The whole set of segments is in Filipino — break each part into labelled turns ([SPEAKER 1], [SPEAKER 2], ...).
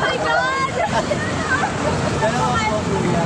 [SPEAKER 1] my God!
[SPEAKER 2] Dalawang po kuya.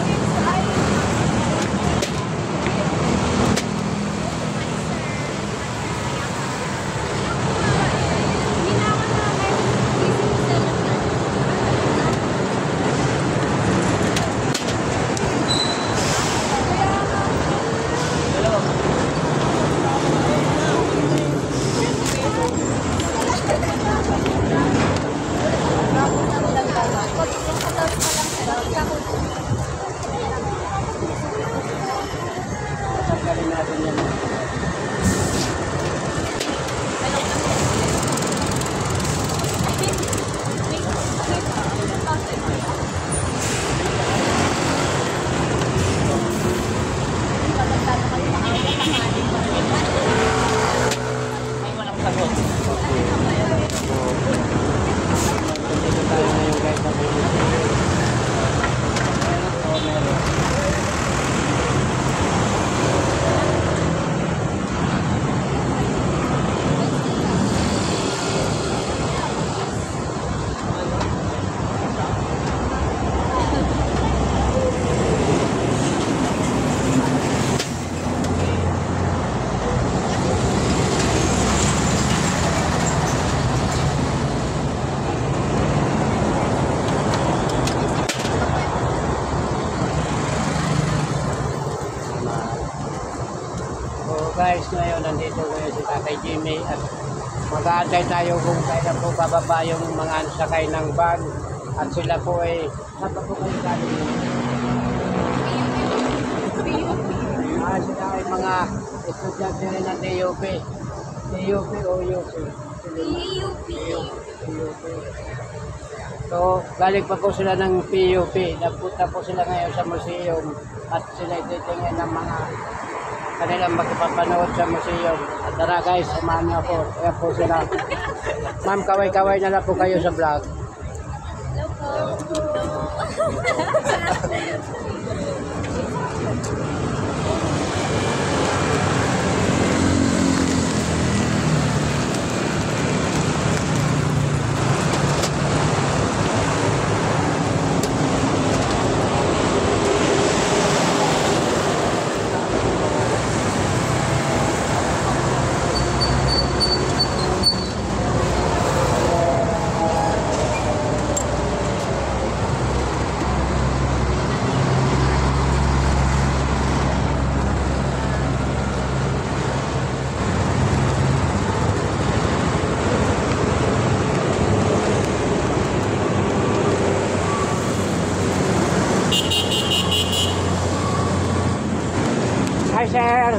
[SPEAKER 2] Tanggalin natin yan.
[SPEAKER 3] Ay, walang sagot.
[SPEAKER 2] Dito tayo ngayon guys sa Pilipinas. Meron po, meron. So guys, ngayon nandito ngayon si Tatay Jimmy at mag-aantay tayo kung kailan po bababa yung mga sakay ng van at sila po ay saan pa po kayo galing? Sila ay mga estudyante rin ng TUP. TUP o UP? TUP. So, galing pa po sila ng PUP. Nagpunta po sila ngayon sa museum at sila ititingin ng mga kanilang magpapanood sa museum. At tara guys, samahan niyo ako. Kaya po sila. Ma'am, kaway-kaway na lang po kayo sa vlog. Hi sir!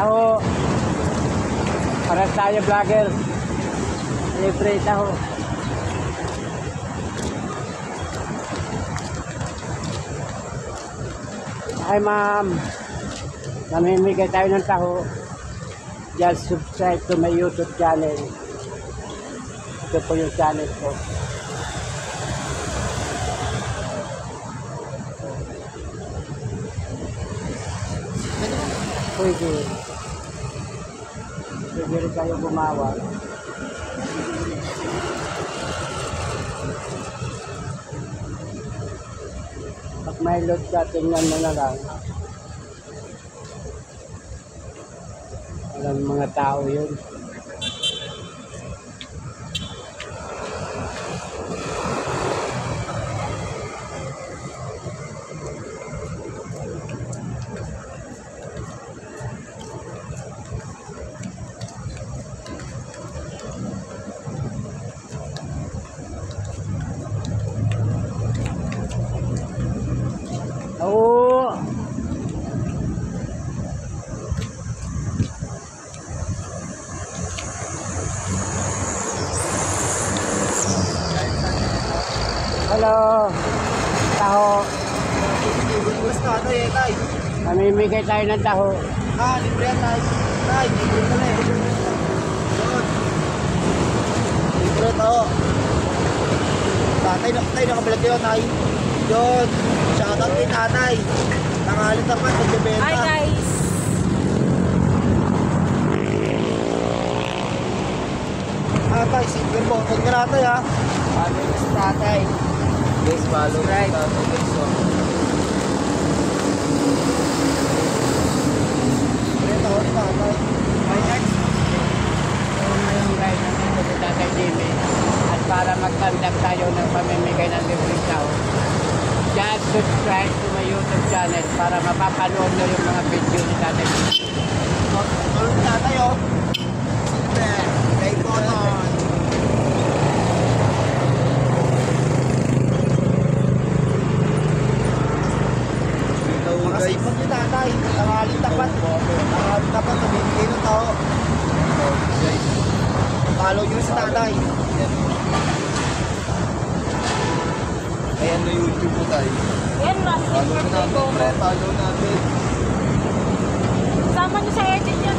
[SPEAKER 2] Ako, para tayo vlogger. Libre ako. Hi ma'am! Namimigay tayo ng taho. Just subscribe to my YouTube channel. Ito po yung channel ko. Pwede. Pwede rin kayo gumawa. Pag may load ka, tingnan mo na lang. Walang mga tao yun. Oo. Hello. Taho.
[SPEAKER 3] Basta ano eh, tay?
[SPEAKER 2] Mamimigay tayo ng taho.
[SPEAKER 3] Libre yan, tay. Tay, libre ka na eh. Yun. Libre to. Tatay, nakabalag yun, tay. Yun. Shoutout kay tatay. Tangalit naman, nagbibenta.
[SPEAKER 1] Hi guys!
[SPEAKER 3] tatay. Silver button ka natay ha.
[SPEAKER 2] Follow nyo si tatay.
[SPEAKER 3] Guys, follow
[SPEAKER 2] Right.
[SPEAKER 3] tatay guys. So. Ito ako ni tatay.
[SPEAKER 2] May next. So, ngayon guys, nandito si Tatay Jimmy. At para mag-conduct tayo ng pamimigay ng libreng tao, just subscribe to my YouTube channel para mapapanood nyo yung mga video ni Tatay Jimmy.
[SPEAKER 3] Follow ni tatay oh. Silver. Like button. Mga sipon ni tatay. Tangaling tapat. Tangaling tapat. Namimigay ng tao. Follow nyo si tatay. Ayan na YouTube mo tayo.
[SPEAKER 1] Yan, Rusty.
[SPEAKER 3] Follow
[SPEAKER 1] Birthday
[SPEAKER 3] natin,
[SPEAKER 1] ko.
[SPEAKER 3] pre. Follow natin.
[SPEAKER 1] Sama niyo sa edit yan.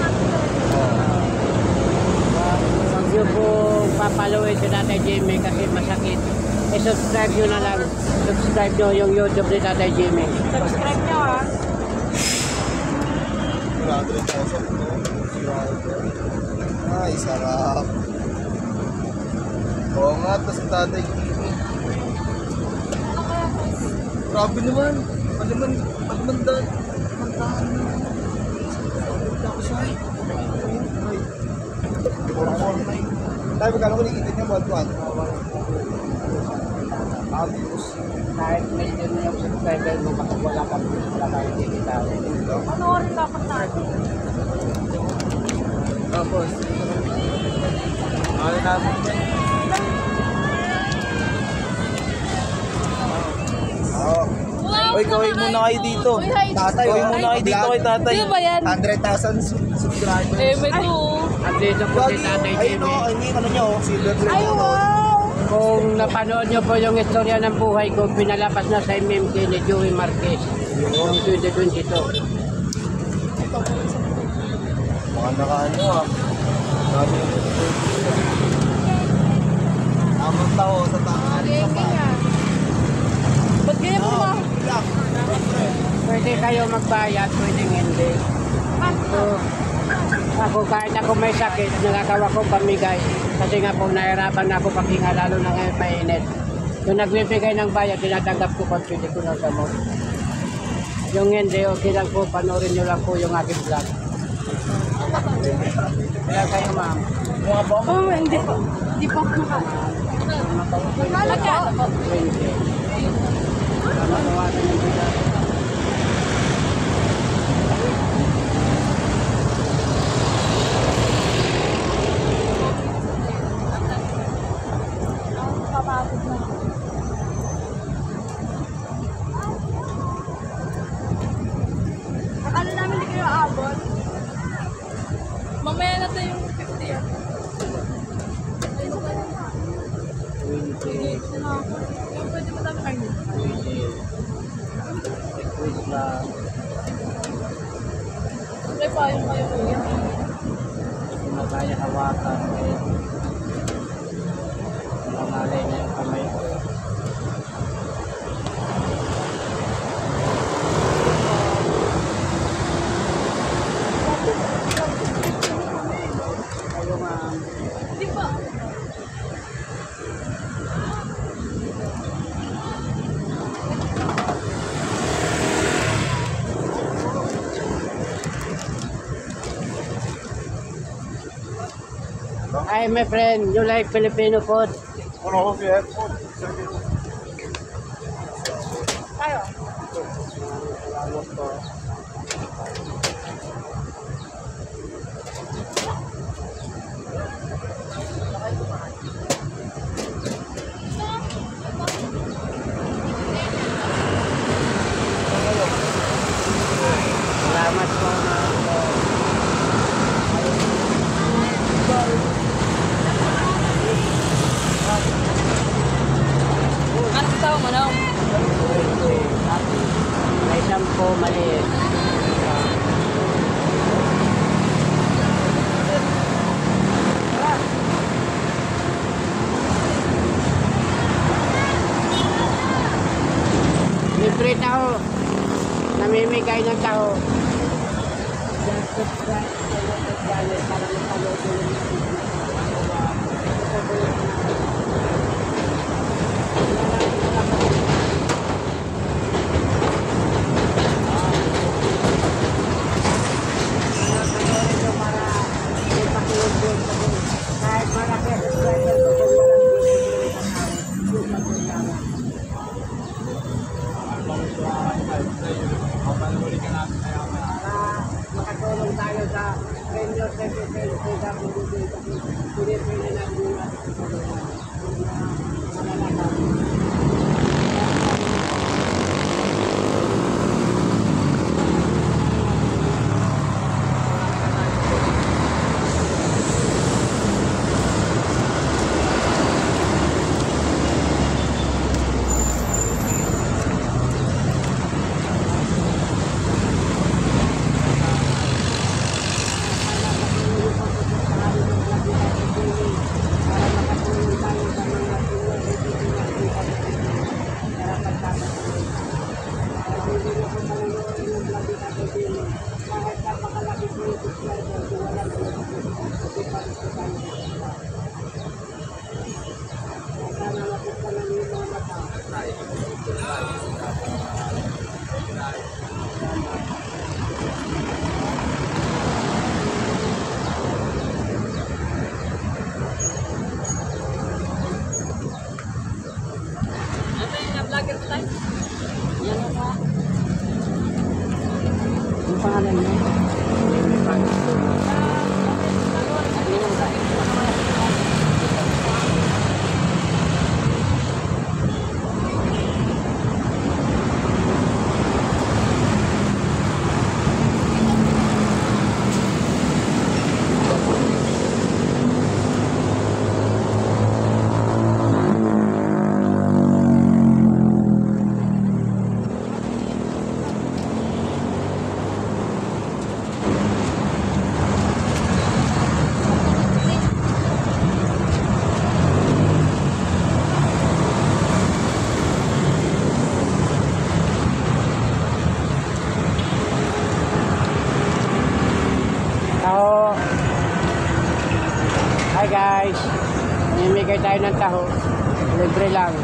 [SPEAKER 2] Huwag nyo po papalawin si Tatay Jimmy kasi masakit. I-subscribe nyo na lang. Subscribe nyo yung YouTube ni Tatay Jimmy.
[SPEAKER 1] Subscribe niyo ha.
[SPEAKER 3] 100,000 no? Ay, sarap. Oo nga, tas tatay Jimmy. Grabe naman. Pagmandan. Mantahan mo. Tapos ay. Tayo, magkano ko likitin niya, buwan-buwan? Tapos,
[SPEAKER 2] Kahit million yung subscriber mo, kapag wala kang views, wala kayo dikita.
[SPEAKER 1] Panoorin dapat natin.
[SPEAKER 3] tapos. Ano namin dyan? Oo.
[SPEAKER 1] Wow!
[SPEAKER 3] Oy, gawin muna kayo dito.
[SPEAKER 1] Uy, hi.
[SPEAKER 3] Tatay, gawin muna kayo dito kay tatay.
[SPEAKER 1] Di ba yan?
[SPEAKER 3] 100,000 subscribers.
[SPEAKER 1] Eh, may two.
[SPEAKER 2] Andito po si Tatay
[SPEAKER 3] Ayun
[SPEAKER 2] Jimmy.
[SPEAKER 3] o, ayun yung ano nyo, silver play
[SPEAKER 1] Ay,
[SPEAKER 3] button.
[SPEAKER 1] wow!
[SPEAKER 2] Kung napanood nyo po yung istorya ng buhay ko, pinalabas na sa MMK ni Joey Marquez noong 2022.
[SPEAKER 3] Mga nakaano ah. Dami yung tamang tao sa tangan.
[SPEAKER 1] Ba't ganyan mo ba?
[SPEAKER 2] Pwede kayo magbayad, pwede hindi. So, ako kahit ako may sakit, nagagawa ko pamigay. Kasi nga po, nahirapan ako paghinga, lalo na ngayon mainit. Yung nagbibigay ng bayad, tinatanggap ko pag pwede ko na sa mo. Yung hindi, okay lang po, panoorin nyo lang po yung aking vlog. Kaya kayo ma'am,
[SPEAKER 1] Oh, hindi po. Hindi po ako Magkalaga.
[SPEAKER 2] 20. Matawarin nyo sila.
[SPEAKER 1] Papapit na. Akala namin hindi kayo aabot. Mamaya na tayo yung 50 ah.
[SPEAKER 2] 20.
[SPEAKER 1] Yung pwede mo tayo kayo.
[SPEAKER 2] Request lang.
[SPEAKER 1] May payong kayo kuya.
[SPEAKER 2] Kung na kaya hawakan, eh, mamalay na yung kamay ko. Kayo ma'am.
[SPEAKER 1] Hindi pa.
[SPEAKER 2] Hi my friend, you like Filipino food?
[SPEAKER 1] Tayo.
[SPEAKER 2] Salamat po ma'am.
[SPEAKER 1] Ano sa tao mo na?
[SPEAKER 2] May 10 maliit. Libre taho. Namimigay ng taho. Just subscribe sa YouTube channel para mapanood nyo yung mga video.
[SPEAKER 1] Ano yung vlogger tayo?
[SPEAKER 2] Yan na ba? Yung pangalan niya? Taho. Hi guys. Namimigay tayo ng taho. Libre lang.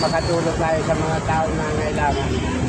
[SPEAKER 2] Makatulog tayo sa mga tao na ngailangan.